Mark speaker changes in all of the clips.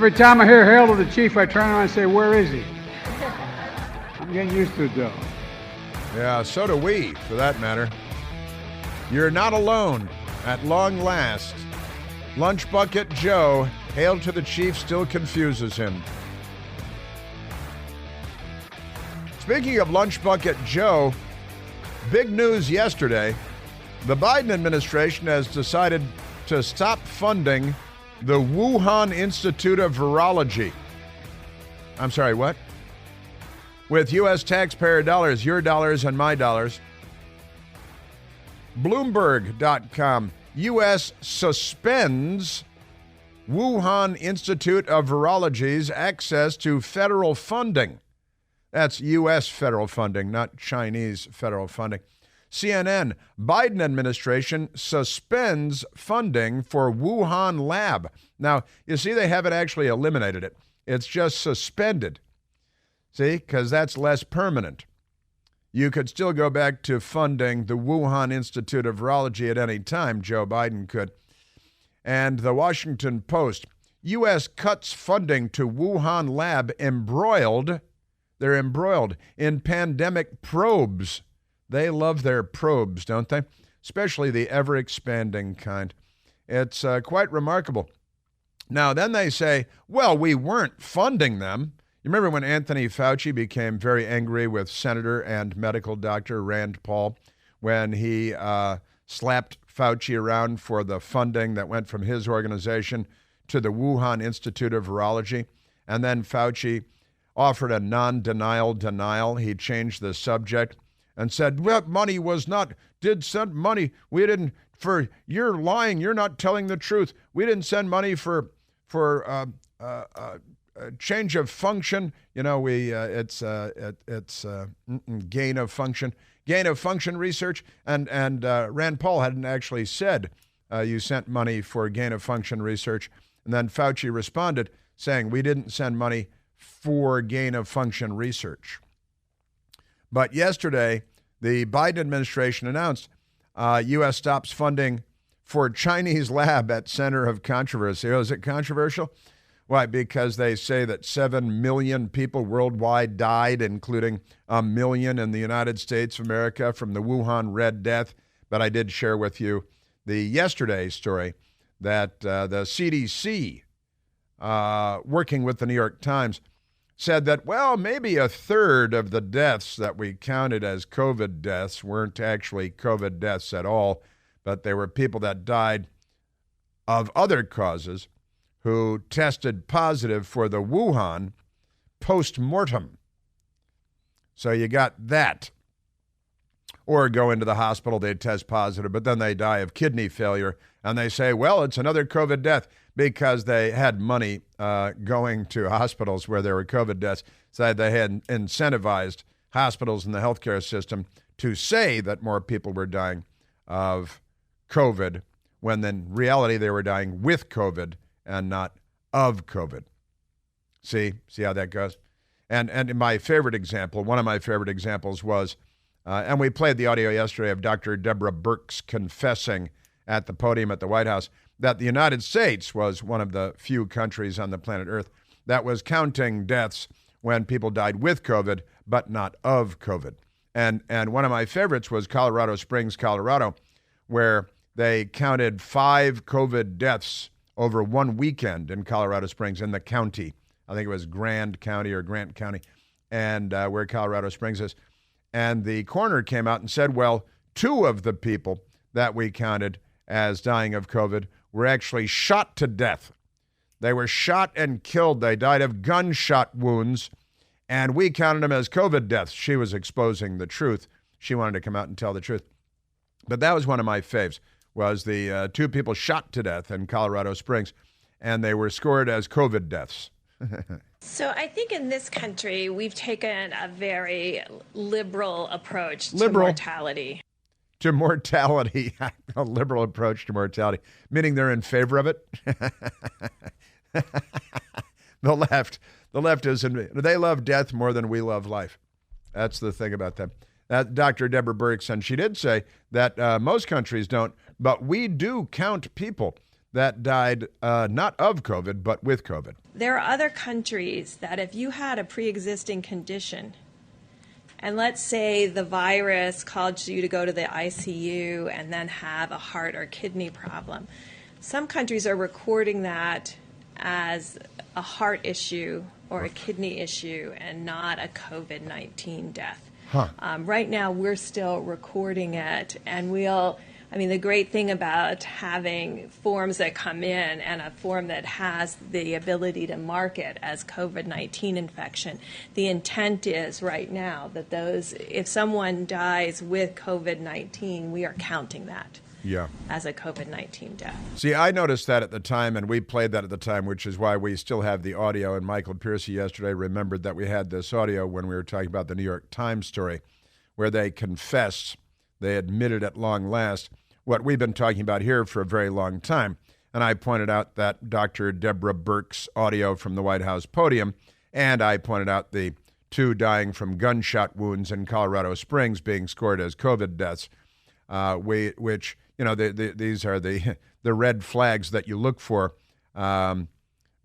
Speaker 1: Every time I hear hail to the chief, I turn around and say, where is he? I'm getting used to it, though.
Speaker 2: Yeah, so do we, for that matter. You're not alone. At long last, Lunch Bucket Joe, hail to the chief, still confuses him. Speaking of Lunch Bucket Joe, big news yesterday. The Biden administration has decided to stop funding the Wuhan Institute of Virology. I'm sorry, what? With U.S. taxpayer dollars, your dollars and my dollars. Bloomberg.com. U.S. suspends Wuhan Institute of Virology's access to federal funding. That's U.S. federal funding, not Chinese federal funding. CNN, Biden administration suspends funding for Wuhan lab. Now, you see, they haven't actually eliminated it. It's just suspended. See, because that's less permanent. You could still go back to funding the Wuhan Institute of Virology at any time. Joe Biden could. And the Washington Post, U.S. cuts funding to Wuhan lab embroiled. They're embroiled in pandemic probes. They love their probes, don't they? Especially the ever-expanding kind. It's quite remarkable. Now, then they say, well, we weren't funding them. You remember when Anthony Fauci became very angry with Senator and medical doctor Rand Paul when he slapped Fauci around for the funding that went from his organization to the Wuhan Institute of Virology? And then Fauci offered a non-denial denial. He changed the subject and said, well, money was not, did send money. We didn't, you're lying. You're not telling the truth. We didn't send money for change of function. You know, it's gain of function research. And Rand Paul hadn't actually said you sent money for gain of function research. And then Fauci responded saying, we didn't send money for gain of function research. But yesterday, the Biden administration announced U.S. stops funding for Chinese lab at center of controversy. Oh, is it controversial? Why? Because they say that 7 million people worldwide died, including 1 million in the United States of America from the Wuhan Red Death. But I did share with you the yesterday story that the CDC, working with the New York Times, said that, well, maybe a third of the deaths that we counted as COVID deaths weren't actually COVID deaths at all, but they were people that died of other causes who tested positive for the Wuhan post-mortem. So you got that. Or go into the hospital, they test positive, but then they die of kidney failure, and they say, well, it's another COVID death because they had money going to hospitals where there were COVID deaths. So they had incentivized hospitals in the healthcare system to say that more people were dying of COVID, when in reality they were dying with COVID and not of COVID. See how that goes? And my favorite example, one of my favorite examples was, and we played the audio yesterday of Dr. Deborah Birx confessing at the podium at the White House that the United States was one of the few countries on the planet Earth that was counting deaths when people died with COVID, but not of COVID. And one of my favorites was Colorado Springs, Colorado, where they counted 5 COVID deaths over one weekend in Colorado Springs in the county. I think it was Grant County, and where Colorado Springs is. And the coroner came out and said, well, 2 of the people that we counted as dying of COVID were actually shot to death. They were shot and killed. They died of gunshot wounds, and we counted them as COVID deaths. She was exposing the truth. She wanted to come out and tell the truth. But that was one of my faves, was the 2 people shot to death in Colorado Springs, and they were scored as COVID deaths.
Speaker 3: So I think in this country, we've taken a very liberal approach to mortality.
Speaker 2: To mortality, a liberal approach to mortality, meaning they're in favor of it. The left they love death more than we love life. That's the thing about them. That Dr. Deborah Birx, and she did say that most countries don't, but we do count people that died not of COVID, but with COVID.
Speaker 3: There are other countries that if you had a pre-existing condition, and let's say the virus caused you to go to the ICU and then have a heart or kidney problem, some countries are recording that as a heart issue or a kidney issue and not a COVID-19 death. Right now, we're still recording it, and the great thing about having forms that come in and a form that has the ability to mark it as COVID-19 infection, the intent is right now that if someone dies with COVID-19, we are counting that as a COVID-19 death.
Speaker 2: See, I noticed that at the time, and we played that at the time, which is why we still have the audio. And Michael Piercy yesterday remembered that we had this audio when we were talking about the New York Times story, where they confessed, they admitted at long last, what we've been talking about here for a very long time. And I pointed out that Dr. Deborah Birx's audio from the White House podium, and I pointed out the 2 dying from gunshot wounds in Colorado Springs being scored as COVID deaths, which, these are the red flags that you look for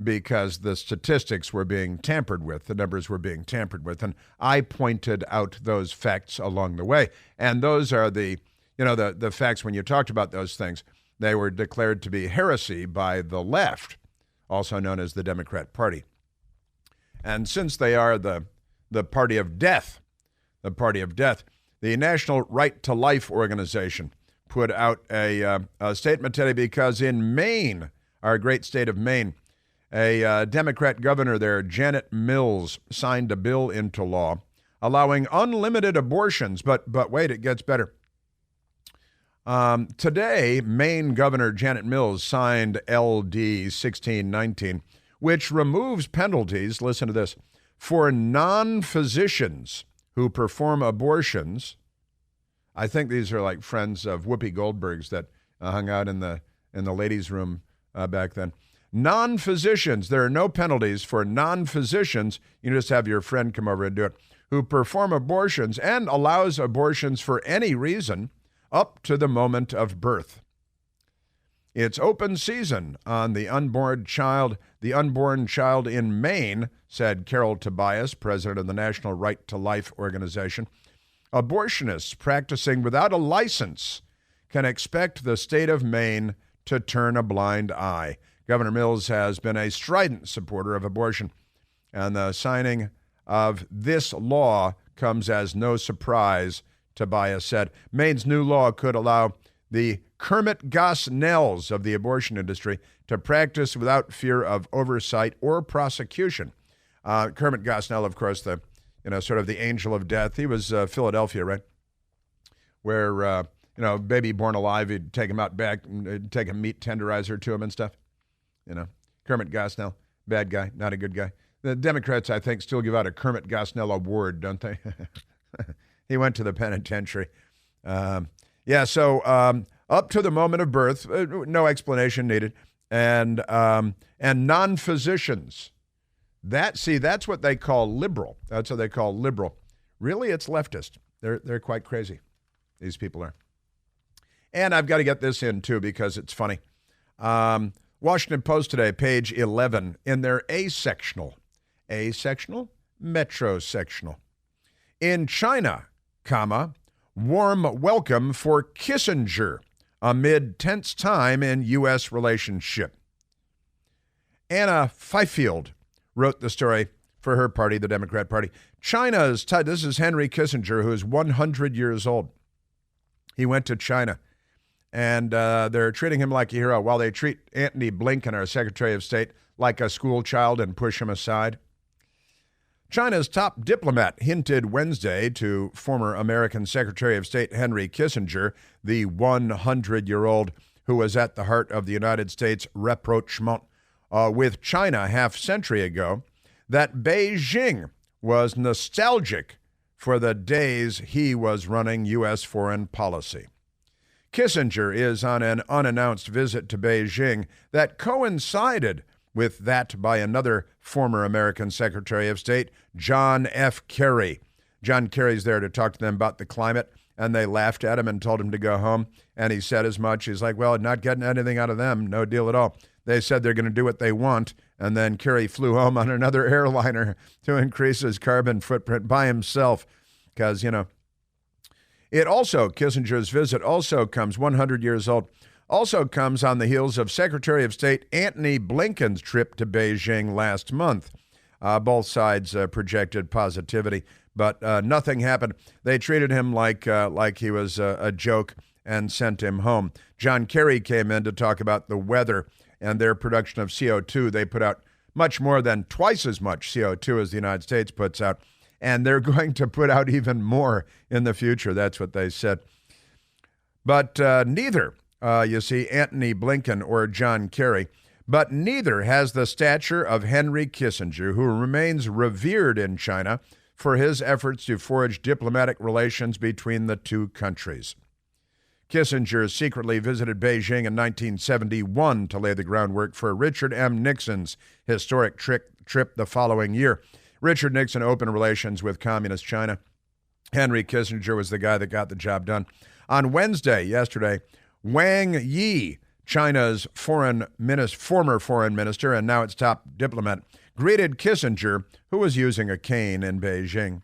Speaker 2: because the statistics were being tampered with, the numbers were being tampered with. And I pointed out those facts along the way. And those are the facts. When you talked about those things, they were declared to be heresy by the left, also known as the Democrat Party. And since they are the party of death, the National Right to Life organization put out a statement today because in Maine, our great state of Maine, a Democrat governor there, Janet Mills, signed a bill into law allowing unlimited abortions. But wait, it gets better. Today, Maine Governor Janet Mills signed LD 1619, which removes penalties, listen to this, for non-physicians who perform abortions. I think these are like friends of Whoopi Goldberg's that hung out in the ladies' room back then. Non-physicians, there are no penalties for non-physicians. You just have your friend come over and do it, who perform abortions and allows abortions for any reason up to the moment of birth. It's open season on the unborn child in Maine, said Carol Tobias, president of the National Right to Life organization. Abortionists practicing without a license can expect the state of Maine to turn a blind eye. Governor Mills has been a strident supporter of abortion, and the signing of this law comes as no surprise, Tobias said. Maine's new law could allow the Kermit Gosnells of the abortion industry to practice without fear of oversight or prosecution. Kermit Gosnell, of course, sort of the angel of death. He was Philadelphia, right? Where, baby born alive, he'd take him out back and take a meat tenderizer to him and stuff. Kermit Gosnell, bad guy, not a good guy. The Democrats, I think, still give out a Kermit Gosnell award, don't they? He went to the penitentiary. So up to the moment of birth, no explanation needed. And non-physicians. That's what they call liberal. That's what they call liberal. Really, it's leftist. They're quite crazy. These people are. And I've got to get this in, too, because it's funny. Washington Post today, page 11, in their A-sectional, metrosectional. In China, warm welcome for Kissinger amid tense time in U.S. relationship. Anna Fifield wrote the story for her party, the Democrat Party. This is Henry Kissinger, who is 100 years old. He went to China, and they're treating him like a hero while they treat Antony Blinken, our Secretary of State, like a school child and push him aside. China's top diplomat hinted Wednesday to former American Secretary of State Henry Kissinger, the 100-year-old who was at the heart of the United States rapprochement with China half-century ago, that Beijing was nostalgic for the days he was running U.S. foreign policy. Kissinger is on an unannounced visit to Beijing that coincided with that by another former American Secretary of State, John F. Kerry. John Kerry's there to talk to them about the climate and they laughed at him and told him to go home. And he said as much. He's like, well, not getting anything out of them. No deal at all. They said they're going to do what they want. And then Kerry flew home on another airliner to increase his carbon footprint by himself. Because, it also, Kissinger's visit also comes 100 years old, also comes on the heels of Secretary of State Antony Blinken's trip to Beijing last month. Both sides projected positivity, but nothing happened. They treated him like he was a joke and sent him home. John Kerry came in to talk about the weather and their production of CO2. They put out much more than twice as much CO2 as the United States puts out, and they're going to put out even more in the future. That's what they said. But neither, you see, Antony Blinken or John Kerry, but neither has the stature of Henry Kissinger, who remains revered in China for his efforts to forge diplomatic relations between the two countries. Kissinger secretly visited Beijing in 1971 to lay the groundwork for Richard M. Nixon's historic trip the following year. Richard Nixon opened relations with Communist China. Henry Kissinger was the guy that got the job done. On Wednesday, yesterday, Wang Yi, China's former foreign minister and now its top diplomat, greeted Kissinger, who was using a cane in Beijing.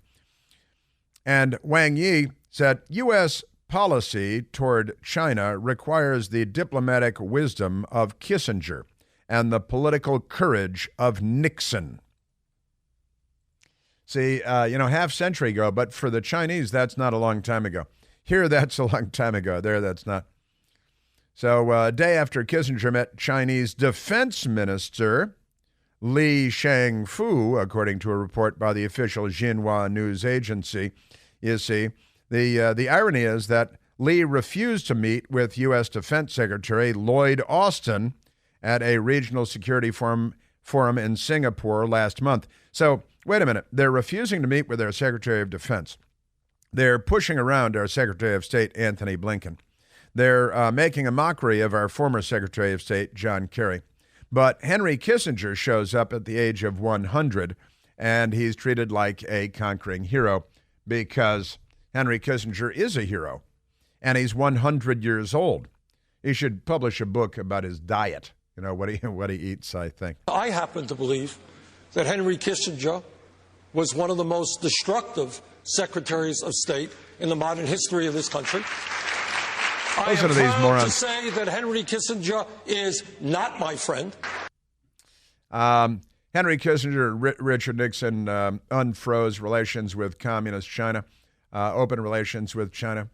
Speaker 2: And Wang Yi said, U.S. policy toward China requires the diplomatic wisdom of Kissinger and the political courage of Nixon. See, half century ago, but for the Chinese, that's not a long time ago. Here, that's a long time ago. There, that's not. So a day after Kissinger met Chinese Defense Minister Li Shangfu, according to a report by the official Xinhua news agency, you see, the irony is that Li refused to meet with U.S. Defense Secretary Lloyd Austin at a regional security forum in Singapore last month. So, wait a minute. They're refusing to meet with their Secretary of Defense. They're pushing around our Secretary of State, Antony Blinken. They're making a mockery of our former Secretary of State, John Kerry. But Henry Kissinger shows up at the age of 100, and he's treated like a conquering hero because Henry Kissinger is a hero, and he's 100 years old. He should publish a book about his diet, what he eats, I think.
Speaker 4: I happen to believe that Henry Kissinger was one of the most destructive secretaries of state in the modern history of this country. I am proud to say that Henry Kissinger is not my friend.
Speaker 2: Henry Kissinger and Richard Nixon unfroze relations with Communist China, opened relations with China,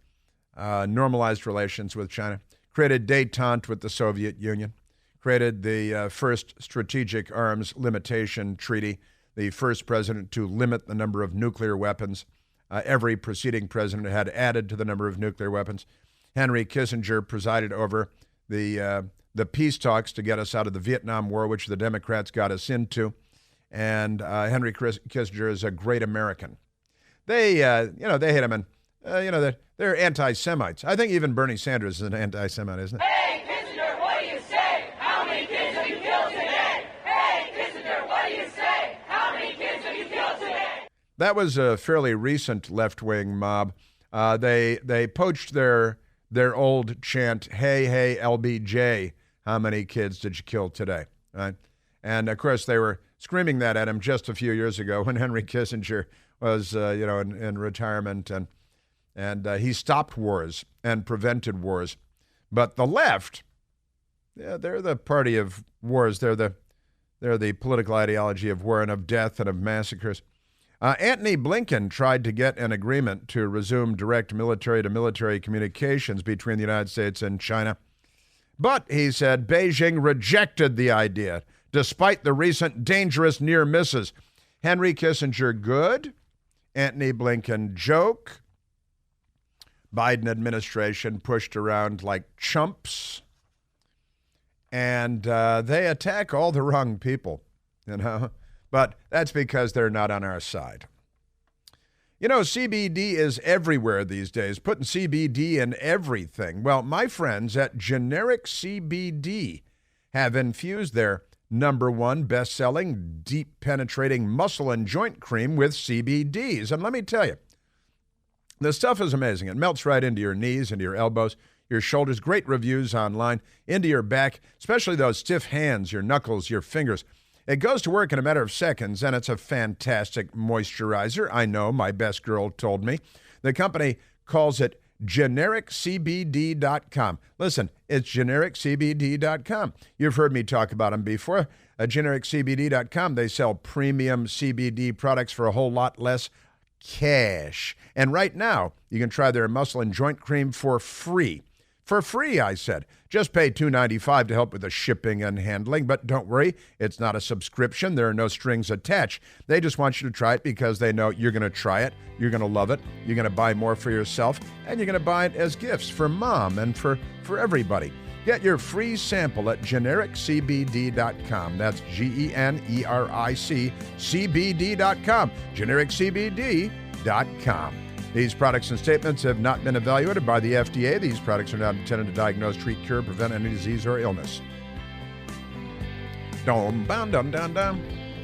Speaker 2: normalized relations with China, created détente with the Soviet Union, created the first strategic arms limitation treaty, the first president to limit the number of nuclear weapons. Every preceding president had added to the number of nuclear weapons. Henry Kissinger presided over the peace talks to get us out of the Vietnam War, which the Democrats got us into. And Henry Kissinger is a great American. They hate him, and they're anti-Semites. I think even Bernie Sanders is an anti-Semite, isn't it?
Speaker 5: Hey, Kissinger, what do you say? How many kids have you killed today? Hey, Kissinger, what do you say? How many kids have you killed today?
Speaker 2: That was a fairly recent left-wing mob. They poached their old chant, hey, hey, LBJ, how many kids did you kill today? Right? And, of course, they were screaming that at him just a few years ago when Henry Kissinger was, in retirement, and he stopped wars and prevented wars. But the left, they're the party of wars. They're the political ideology of war and of death and of massacres. Antony Blinken tried to get an agreement to resume direct military-to-military communications between the United States and China. But, he said, Beijing rejected the idea, despite the recent dangerous near misses. Henry Kissinger, good. Antony Blinken, joke. Biden administration pushed around like chumps. And they attack all the wrong people, But that's because they're not on our side. CBD is everywhere these days, putting CBD in everything. Well, my friends at Generic CBD have infused their #1 best-selling, deep-penetrating muscle and joint cream with CBDs. And let me tell you, The stuff is amazing. It melts right into your knees, into your elbows, your shoulders. Great reviews online, into your back, especially those stiff hands, your knuckles, your fingers. It goes to work in a matter of seconds, and it's a fantastic moisturizer. I know, my best girl told me. The company calls it GenericCBD.com. Listen, it's GenericCBD.com. You've heard me talk about them before. GenericCBD.com, they sell premium CBD products for a whole lot less cash. And right now, you can try their muscle and joint cream for free. For free, I said. Just pay $2.95 to help with the shipping and handling. But don't worry, it's not a subscription. There are no strings attached. They just want you to try it because they know you're going to try it, you're going to love it, you're going to buy more for yourself, and you're going to buy it as gifts for mom and for everybody. Get your free sample at GenericCBD.com. That's GenericCBD.com. GenericCBD.com. These products and statements have not been evaluated by the FDA. These products are not intended to diagnose, treat, cure, prevent any disease or illness. Dum, dum, dum, dum, dum.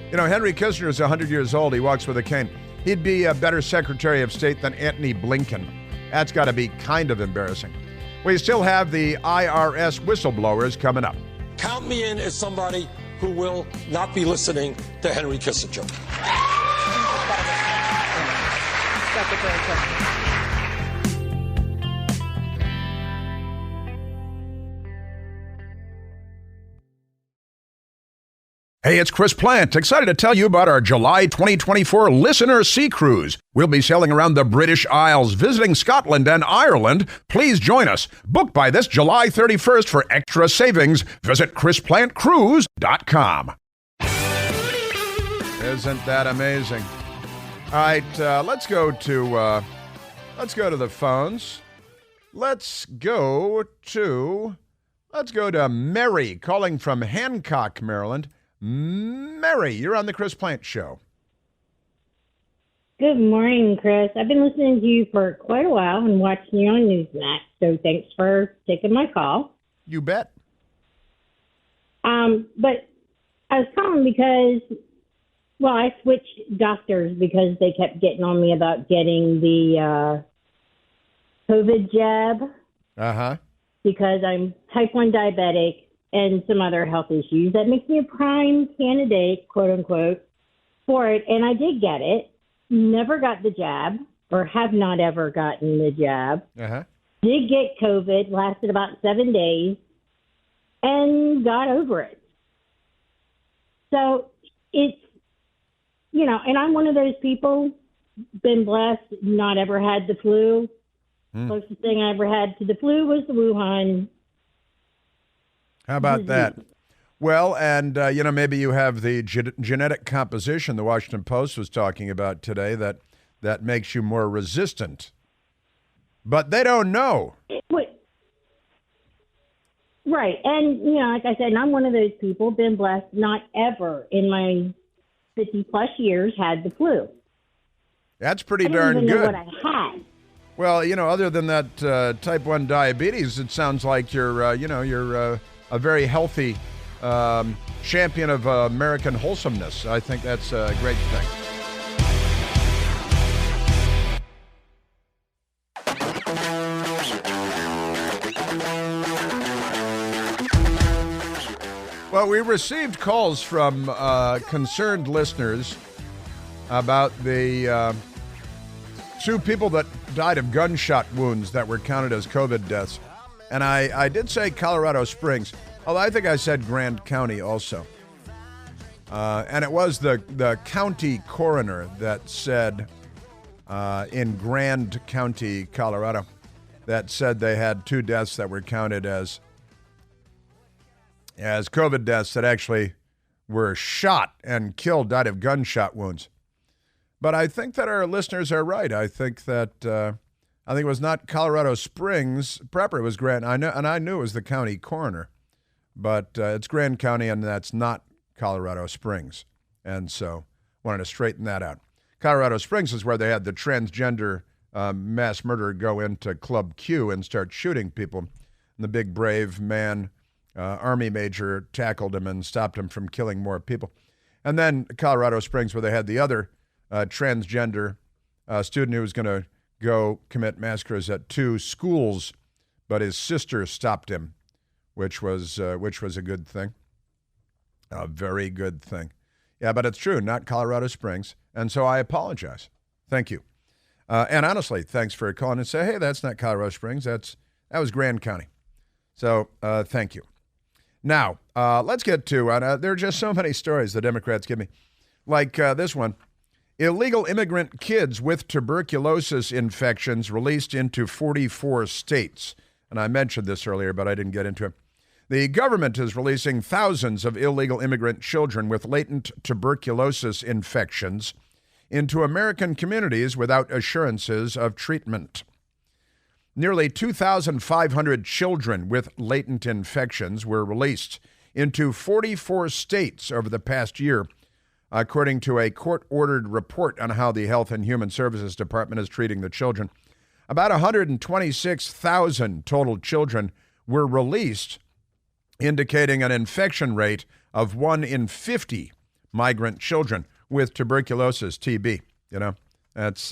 Speaker 2: You know, Henry Kissinger is 100 years old. He walks with a cane. He'd be a better Secretary of State than Antony Blinken. That's got to be kind of embarrassing. We still have the IRS whistleblowers coming up.
Speaker 4: Count me in as somebody who will not be listening to Henry Kissinger.
Speaker 2: Hey, it's Chris Plant. Excited to tell you about our July 2024 Listener Sea Cruise. We'll be sailing around the British Isles, visiting Scotland and Ireland. Please join us. Book by this July 31st for extra savings. Visit ChrisPlantCruise.com. Isn't that amazing? All right, let's go to the phones. Let's go to Mary calling from Hancock, Maryland. Mary, you're on the Chris Plant Show.
Speaker 6: Good morning, Chris. I've been listening to you for quite a while and watching you on Newsmax, so thanks for taking my call.
Speaker 2: You bet.
Speaker 6: But I was calling because, well, I switched doctors because they kept getting on me about getting the COVID jab.
Speaker 2: Uh-huh.
Speaker 6: Because I'm type 1 diabetic and some other health issues. That makes me a prime candidate, quote unquote, for it. And I did get it. Never got the jab, or have not ever gotten the jab.
Speaker 2: Uh-huh.
Speaker 6: Did get COVID, lasted about 7 days, and got over it. So it's, you know, and I'm one of those people, been blessed, not ever had the flu. Closest thing I ever had to the flu was the Wuhan.
Speaker 2: How about that? Well, and, maybe you have the genetic composition the Washington Post was talking about today that makes you more resistant. But they don't know.
Speaker 6: Right. And, like I said, I'm one of those people, been blessed, not ever in my 50-plus years had the flu.
Speaker 2: That's pretty
Speaker 6: I
Speaker 2: darn
Speaker 6: didn't even
Speaker 2: good.
Speaker 6: know what I had.
Speaker 2: Well, other than that type 1 diabetes, it sounds like you're a very healthy champion of American wholesomeness. I think that's a great thing. Well, we received calls from concerned listeners about the 2 people that died of gunshot wounds that were counted as COVID deaths. And I did say Colorado Springs, although I think I said Grand County also. And it was the county coroner that said, in Grand County, Colorado, that said they had 2 deaths that were counted as COVID deaths that actually were shot and killed, died of gunshot wounds. But I think that our listeners are right. I think that it was not Colorado Springs proper. It was Grand. I knew it was the county coroner, but it's Grand County, and that's not Colorado Springs. And so wanted to straighten that out. Colorado Springs is where they had the transgender mass murderer go into Club Q and start shooting people. And the big brave man, Army major, tackled him and stopped him from killing more people. And then Colorado Springs, where they had the other transgender student who was going to go commit massacres at 2 schools, but his sister stopped him, which was a good thing. A very good thing. Yeah, but it's true, not Colorado Springs. And so I apologize. Thank you. And honestly, thanks for calling and say, hey, that's not Colorado Springs. That was Grand County. So thank you. Now, let's get to, there are just so many stories the Democrats give me. Like this one, illegal immigrant kids with tuberculosis infections released into 44 states. And I mentioned this earlier, but I didn't get into it. The government is releasing thousands of illegal immigrant children with latent tuberculosis infections into American communities without assurances of treatment. Nearly 2,500 children with latent infections were released into 44 states over the past year, according to a court-ordered report on how the Health and Human Services Department is treating the children. About 126,000 total children were released, indicating an infection rate of 1 in 50 migrant children with tuberculosis, TB. You know, that's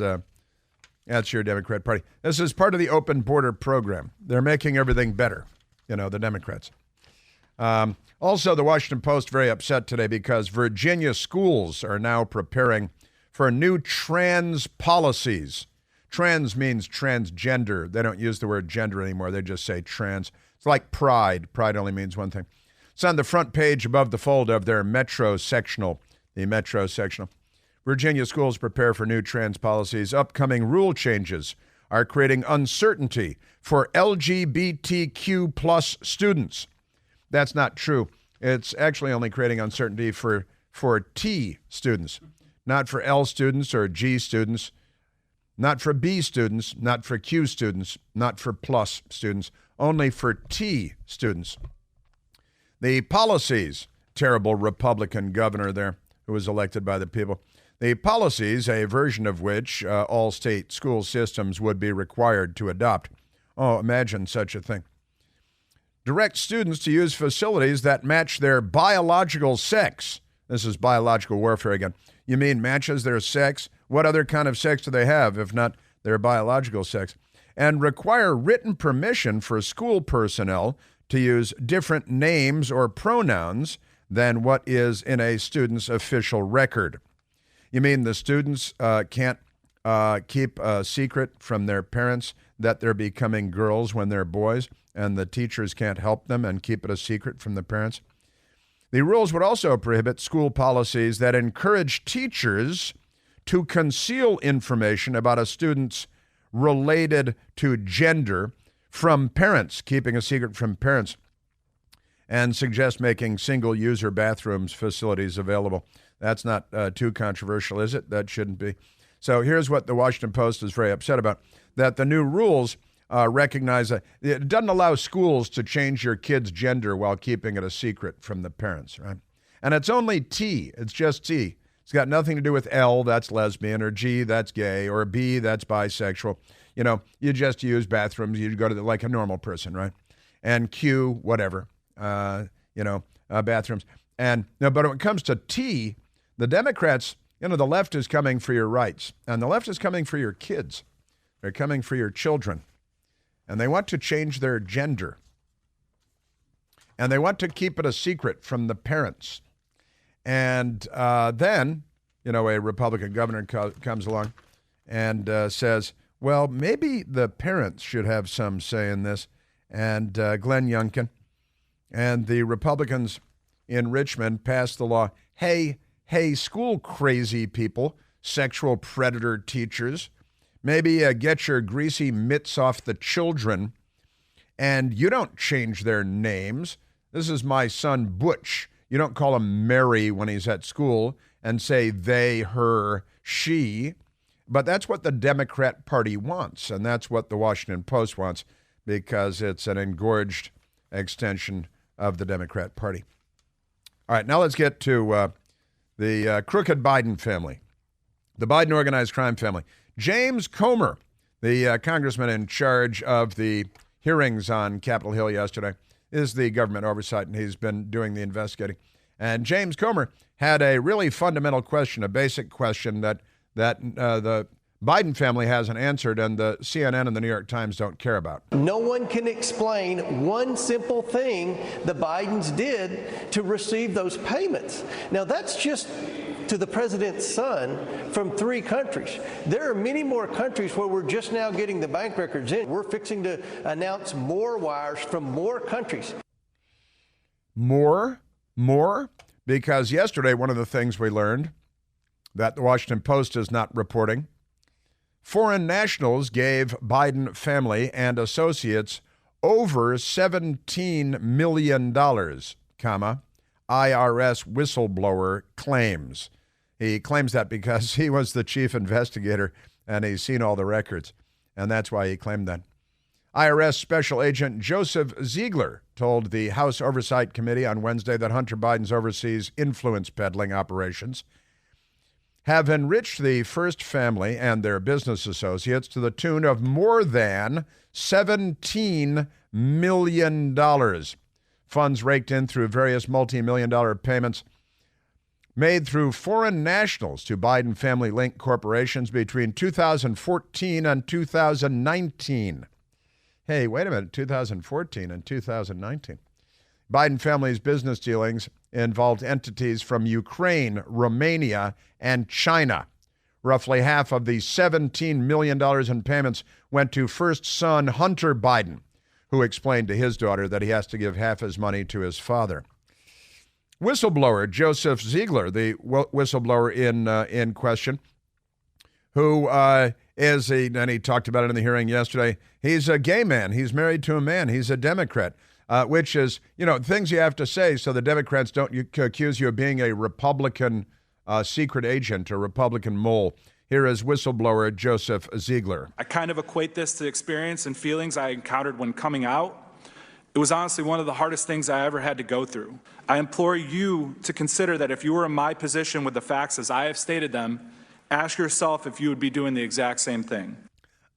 Speaker 2: your Democrat Party. This is part of the open border program. They're making everything better, you know, the Democrats. Also, the Washington Post very upset today because Virginia schools are now preparing for new trans policies. Trans means transgender. They don't use the word gender anymore. They just say trans. It's like pride. Pride only means one thing. It's on the front page above the fold of their Metro sectional, the Metro sectional. Virginia schools prepare for new trans policies. Upcoming rule changes are creating uncertainty for LGBTQ plus students. That's not true. It's actually only creating uncertainty for T students, not for L students or G students, not for B students, not for Q students, not for plus students, only for T students. The policies, terrible Republican governor there who was elected by the people, the policies, a version of which all state school systems would be required to adopt. Oh, imagine such a thing. Direct students to use facilities that match their biological sex. This is biological warfare again. You mean matches their sex? What other kind of sex do they have if not their biological sex? And require written permission for school personnel to use different names or pronouns than what is in a student's official record. You mean the students can't keep a secret from their parents that they're becoming girls when they're boys, and the teachers can't help them and keep it a secret from the parents? The rules would also prohibit school policies that encourage teachers to conceal information about a student's related to gender from parents, keeping a secret from parents, and suggest making single-user bathrooms facilities available. That's not too controversial, is it? That shouldn't be. So here's what the Washington Post is very upset about, that the new rules recognize that it doesn't allow schools to change your kid's gender while keeping it a secret from the parents, right? And it's only T. It's just T. It's got nothing to do with L, that's lesbian, or G, that's gay, or B, that's bisexual. You know, you just use bathrooms. You go to like a normal person, right? And Q, whatever, bathrooms. And no, but when it comes to T, the Democrats, the left is coming for your rights, and the left is coming for your kids. They're coming for your children, and they want to change their gender, and they want to keep it a secret from the parents. And then, a Republican governor comes along and says, well, maybe the parents should have some say in this. And Glenn Youngkin and the Republicans in Richmond passed the law. Hey, school crazy people, sexual predator teachers, maybe get your greasy mitts off the children, and you don't change their names. This is my son, Butch. You don't call him Mary when he's at school and say they, her, she. But that's what the Democrat Party wants, and that's what the Washington Post wants, because it's an engorged extension of the Democrat Party. All right, now let's get to the crooked Biden family, the Biden organized crime family. James Comer, the congressman in charge of the hearings on Capitol Hill yesterday, is the government oversight, and he's been doing the investigating. And James Comer had a really fundamental question, a basic question that the Biden family hasn't answered, and the CNN and the New York Times don't care about.
Speaker 7: No one can explain one simple thing the Bidens did to receive those payments. Now, that's just to the president's son from 3 countries. There are many more countries where we're just now getting the bank records in. We're fixing to announce more wires from more countries.
Speaker 2: More? Because yesterday, one of the things we learned that the Washington Post is not reporting, foreign nationals gave Biden family and associates over $17 million, IRS whistleblower claims. He claims that because he was the chief investigator and he's seen all the records, and that's why he claimed that. IRS Special Agent Joseph Ziegler told the House Oversight Committee on Wednesday that Hunter Biden's overseas influence peddling operations have enriched the First family and their business associates to the tune of more than $17 million. Funds raked in through various multi-million-dollar payments made through foreign nationals to Biden family-linked corporations between 2014 and 2019. Hey, wait a minute, 2014 and 2019. Biden family's business dealings involved entities from Ukraine, Romania, and China. Roughly half of the $17 million in payments went to first son Hunter Biden, who explained to his daughter that he has to give half his money to his father. Whistleblower Joseph Ziegler, the whistleblower in question, who and he talked about it in the hearing yesterday, he's a gay man. He's married to a man. He's a Democrat. Which is, things you have to say so the Democrats don't accuse you of being a Republican secret agent or Republican mole. Here is whistleblower Joseph Ziegler.
Speaker 8: I kind of equate this to experience and feelings I encountered when coming out. It was honestly one of the hardest things I ever had to go through. I implore you to consider that if you were in my position with the facts as I have stated them, ask yourself if you would be doing the exact same thing.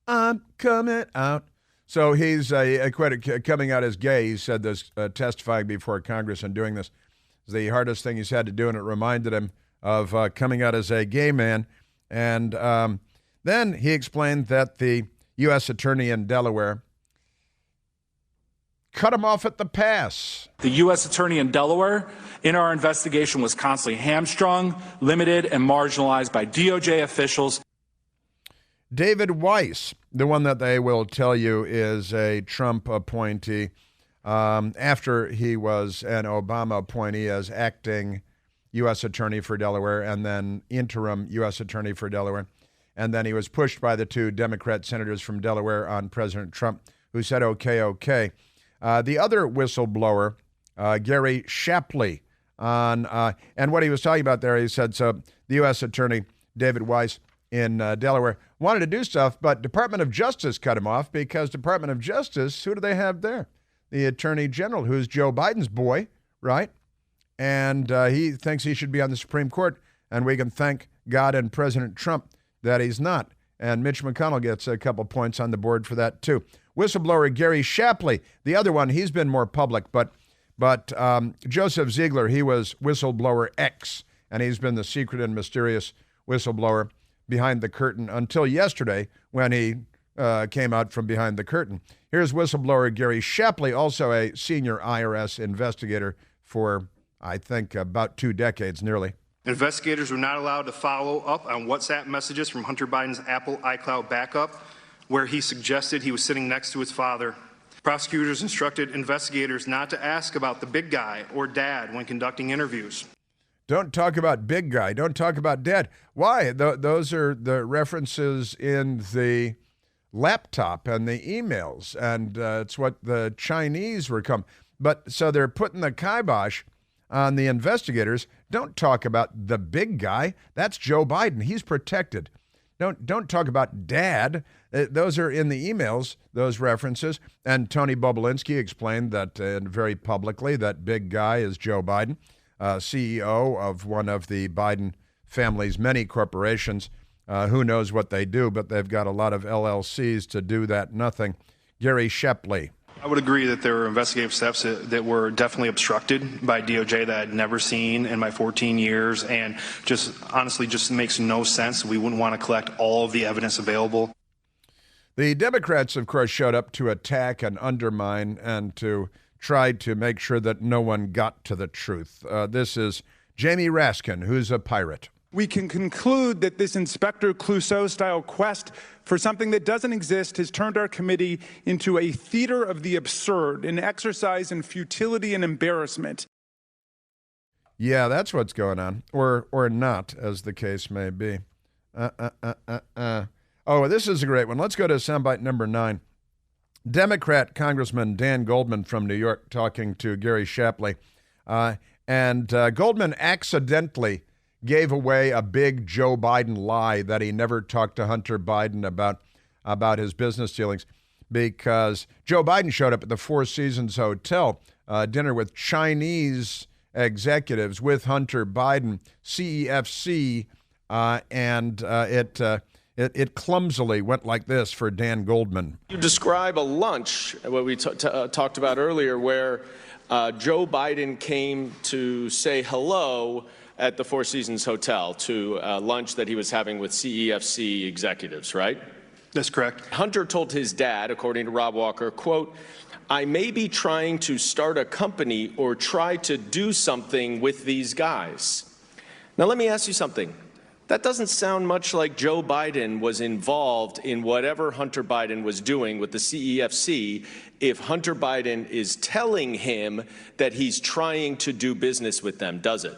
Speaker 2: I'm coming out. So he's coming out as gay. He said this testifying before Congress and doing this is the hardest thing he's had to do, and it reminded him of coming out as a gay man. And then he explained that the U.S. attorney in Delaware cut him off at the pass.
Speaker 8: The U.S. attorney in Delaware in our investigation was constantly hamstrung, limited, and marginalized by DOJ officials.
Speaker 2: David Weiss, the one that they will tell you is a Trump appointee after he was an Obama appointee as acting U.S. attorney for Delaware and then interim U.S. attorney for Delaware. And then he was pushed by the 2 Democrat senators from Delaware on President Trump, who said, okay. The other whistleblower, Gary Shapley, and what he was talking about there, he said, so the U.S. attorney, David Weiss, in Delaware, wanted to do stuff, but Department of Justice cut him off because Department of Justice, who do they have there? The Attorney General, who's Joe Biden's boy, right? And he thinks he should be on the Supreme Court, and we can thank God and President Trump that he's not. And Mitch McConnell gets a couple points on the board for that, too. Whistleblower Gary Shapley, the other one, he's been more public, but Joseph Ziegler, he was whistleblower X, and he's been the secret and mysterious whistleblower behind the curtain until yesterday when he came out from behind the curtain. Here's whistleblower Gary Shapley, also a senior IRS investigator for, I think, about 2 decades nearly.
Speaker 9: Investigators were not allowed to follow up on WhatsApp messages from Hunter Biden's Apple iCloud backup, where he suggested he was sitting next to his father. Prosecutors instructed investigators not to ask about the big guy or dad when conducting interviews.
Speaker 2: Don't talk about big guy. Don't talk about dad. Why? Those are the references in the laptop and the emails, and it's what the Chinese were come. But so they're putting the kibosh on the investigators. Don't talk about the big guy. That's Joe Biden. He's protected. Don't talk about dad. Those are in the emails, those references. And Tony Bobulinski explained that very publicly that big guy is Joe Biden, CEO of one of the Biden family's many corporations. Who knows what they do, but they've got a lot of LLCs to do that nothing. Gary Shapley.
Speaker 9: I would agree that there were investigative steps that were definitely obstructed by DOJ that I'd never seen in my 14 years, and just honestly just makes no sense. We wouldn't want to collect all of the evidence available.
Speaker 2: The Democrats, of course, showed up to attack and undermine and to try to make sure that no one got to the truth. This is Jamie Raskin, who's a pirate.
Speaker 8: We can conclude that this Inspector Clouseau-style quest for something that doesn't exist has turned our committee into a theater of the absurd, an exercise in futility and embarrassment.
Speaker 2: Yeah, that's what's going on, or not, as the case may be. Oh, this is a great one. Let's go to soundbite number 9. Democrat Congressman Dan Goldman from New York talking to Gary Shapley. And Goldman accidentally gave away a big Joe Biden lie that he never talked to Hunter Biden about his business dealings, because Joe Biden showed up at the Four Seasons Hotel, dinner with Chinese executives with Hunter Biden, CEFC, and it clumsily went like this for Dan Goldman.
Speaker 10: You describe a lunch, what we talked about earlier, where Joe Biden came to say hello at the Four Seasons Hotel to lunch that he was having with CEFC executives, right?
Speaker 9: That's correct.
Speaker 10: Hunter told his dad, according to Rob Walker, quote, "I may be trying to start a company or try to do something with these guys." Now, let me ask you something. That doesn't sound much like Joe Biden was involved in whatever Hunter Biden was doing with the CEFC if Hunter Biden is telling him that he's trying to do business with them, does it?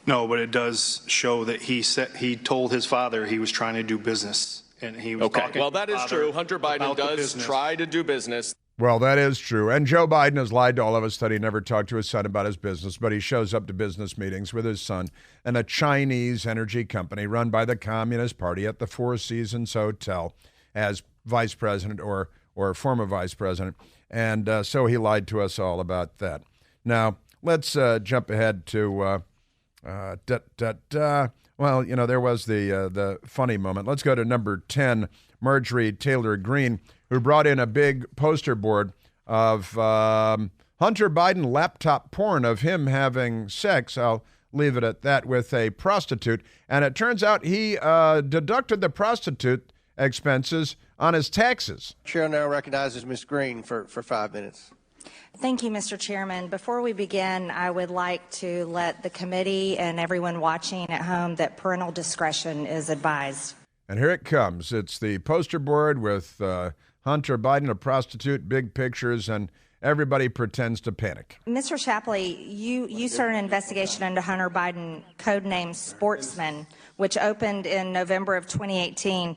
Speaker 9: No, but it does show that he told his father he was trying to do business, and he was talking.
Speaker 10: Well, that is true. Hunter Biden does try to do business.
Speaker 2: Well, that is true. And Joe Biden has lied to all of us that he never talked to his son about his business, but he shows up to business meetings with his son and a Chinese energy company run by the Communist Party at the Four Seasons Hotel as vice president or former vice president. And so he lied to us all about that. Now, let's jump ahead to, well, you know, there was the funny moment. Let's go to number 10, Marjorie Taylor Greene, who brought in a big poster board of Hunter Biden laptop porn of him having sex, I'll leave it at that, with a prostitute. And it turns out he deducted the prostitute expenses on his taxes.
Speaker 7: Chair now recognizes Ms. Greene for 5 minutes.
Speaker 11: Thank you, Mr. Chairman. Before we begin, I would like to let the committee and everyone watching at home that parental discretion is advised.
Speaker 2: And here it comes. It's the poster board with Hunter Biden, a prostitute, big pictures, and everybody pretends to panic.
Speaker 11: Mr. Shapley, you started an investigation into Hunter Biden, codenamed Sportsman, which opened in November of 2018.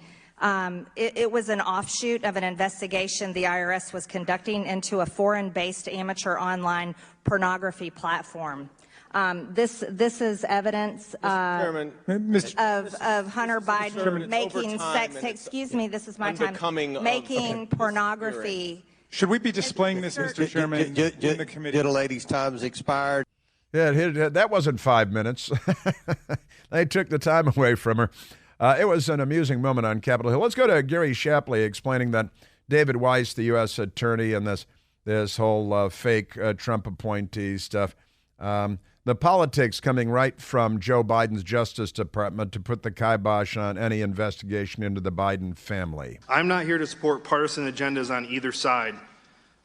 Speaker 11: It was an offshoot of an investigation the IRS was conducting into a foreign-based amateur online pornography platform. This is evidence of Hunter Biden making sex. Excuse me, this is my time. Making pornography.
Speaker 8: Should we be displaying this, Mr. Chairman, in the committee?
Speaker 7: The lady's time's expired.
Speaker 2: Yeah, that wasn't 5 minutes. They took the time away from her. It was an amusing moment on Capitol Hill. Let's go to Gary Shapley explaining that David Weiss, the U.S. attorney, and this whole fake Trump appointee stuff. The politics coming right from Joe Biden's Justice Department to put the kibosh on any investigation into the Biden family.
Speaker 9: I'm not here to support partisan agendas on either side.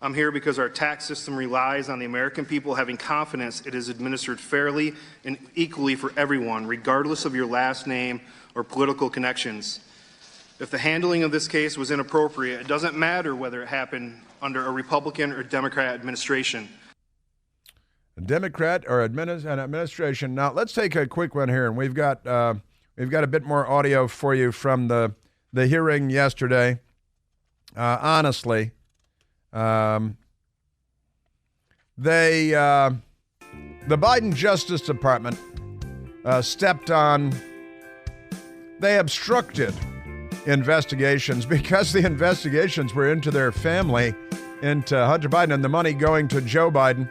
Speaker 9: I'm here because our tax system relies on the American people having confidence it is administered fairly and equally for everyone, regardless of your last name or political connections. If the handling of this case was inappropriate, it doesn't matter whether it happened under a Republican or Democrat administration.
Speaker 2: A Democrat or an administration. Now, let's take a quick one here, and we've got a bit more audio for you from the hearing yesterday. Honestly, the Biden Justice Department stepped on. They obstructed investigations because the investigations were into their family, into Hunter Biden, and the money going to Joe Biden.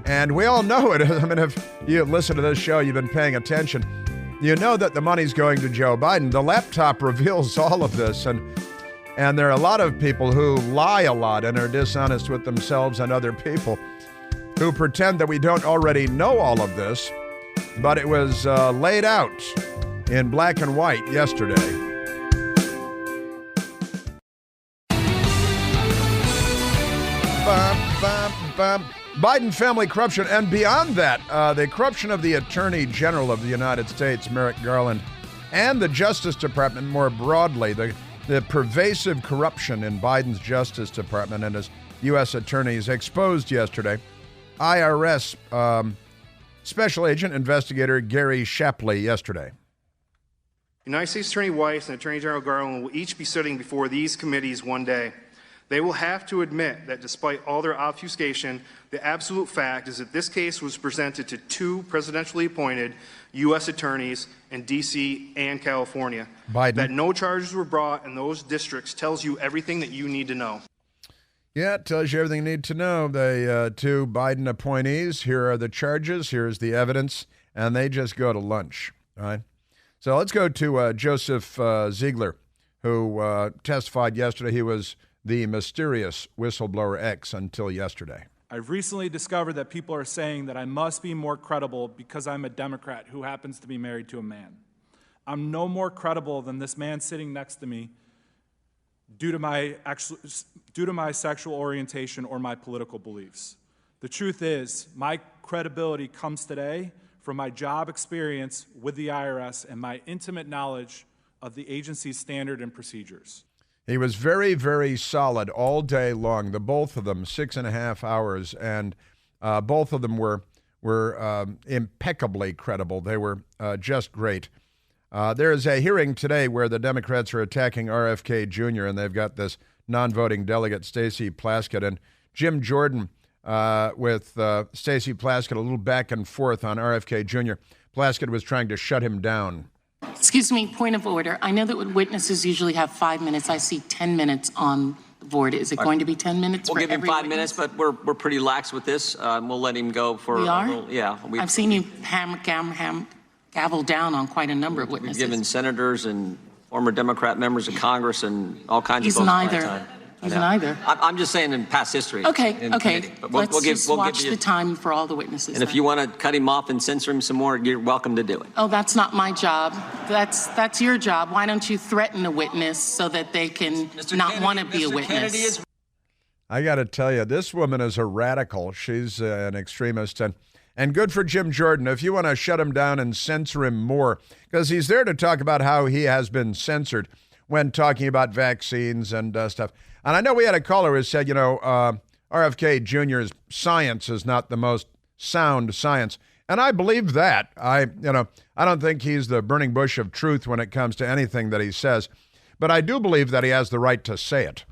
Speaker 2: And we all know it. I mean, if you listen to this show, you've been paying attention, you know that the money's going to Joe Biden. The laptop reveals all of this. And there are a lot of people who lie a lot and are dishonest with themselves and other people, who pretend that we don't already know all of this, but it was laid out in black and white yesterday. Biden family corruption, and beyond that, the corruption of the Attorney General of the United States, Merrick Garland, and the Justice Department more broadly, the pervasive corruption in Biden's Justice Department and his U.S. attorneys exposed yesterday. IRS Special Agent Investigator Gary Shapley yesterday.
Speaker 9: United States Attorney Weiss and Attorney General Garland will each be sitting before these committees one day. They will have to admit that despite all their obfuscation, the absolute fact is that this case was presented to two presidentially appointed U.S. attorneys in D.C. and California.
Speaker 2: Biden.
Speaker 9: That no charges were brought in those districts tells you everything that you need to know.
Speaker 2: Yeah, it tells you everything you need to know. The two Biden appointees, here are the charges, here's the evidence, and they just go to lunch, all right? So let's go to Joseph Ziegler, who testified yesterday. He was the mysterious whistleblower X until yesterday.
Speaker 8: I've recently discovered that people are saying that I must be more credible because I'm a Democrat who happens to be married to a man. I'm no more credible than this man sitting next to me due to my sexual orientation or my political beliefs. The truth is, my credibility comes today from my job experience with the IRS and my intimate knowledge of the agency's standard and procedures.
Speaker 2: He was very, very solid all day long, the both of them, 6.5 hours, and both of them were impeccably credible. They were just great. There is a hearing today where the Democrats are attacking RFK Jr., and they've got this non-voting delegate, Stacey Plaskett, and Jim Jordan with Stacey Plaskett, a little back and forth on RFK Jr. Plaskett was trying to shut him down.
Speaker 12: Excuse me, point of order. I know that witnesses usually have 5 minutes. I see 10 minutes on the board. Is it going to be 10 minutes?
Speaker 13: We'll give him 5
Speaker 12: witness?
Speaker 13: minutes, but we're pretty lax with this. We'll let him go for.
Speaker 12: We are?
Speaker 13: I've
Speaker 12: seen you gavel down on quite a number of witnesses.
Speaker 13: We've given senators and former Democrat members of Congress and all kinds of folks.
Speaker 12: He's neither.
Speaker 13: I'm just saying in past history.
Speaker 12: Okay.
Speaker 13: But
Speaker 12: Let's watch the time for all the witnesses.
Speaker 13: And if you want to cut him off and censor him some more, you're welcome to do it.
Speaker 12: Oh, that's not my job. That's your job. Why don't you threaten a witness so that they can not want to be a witness?
Speaker 2: I got to tell you, this woman is a radical. She's an extremist, and good for Jim Jordan. If you want to shut him down and censor him more, because he's there to talk about how he has been censored when talking about vaccines and stuff. And I know we had a caller who said, RFK Jr.'s science is not the most sound science. And I believe that. I don't think he's the burning bush of truth when it comes to anything that he says. But I do believe that he has the right to say it.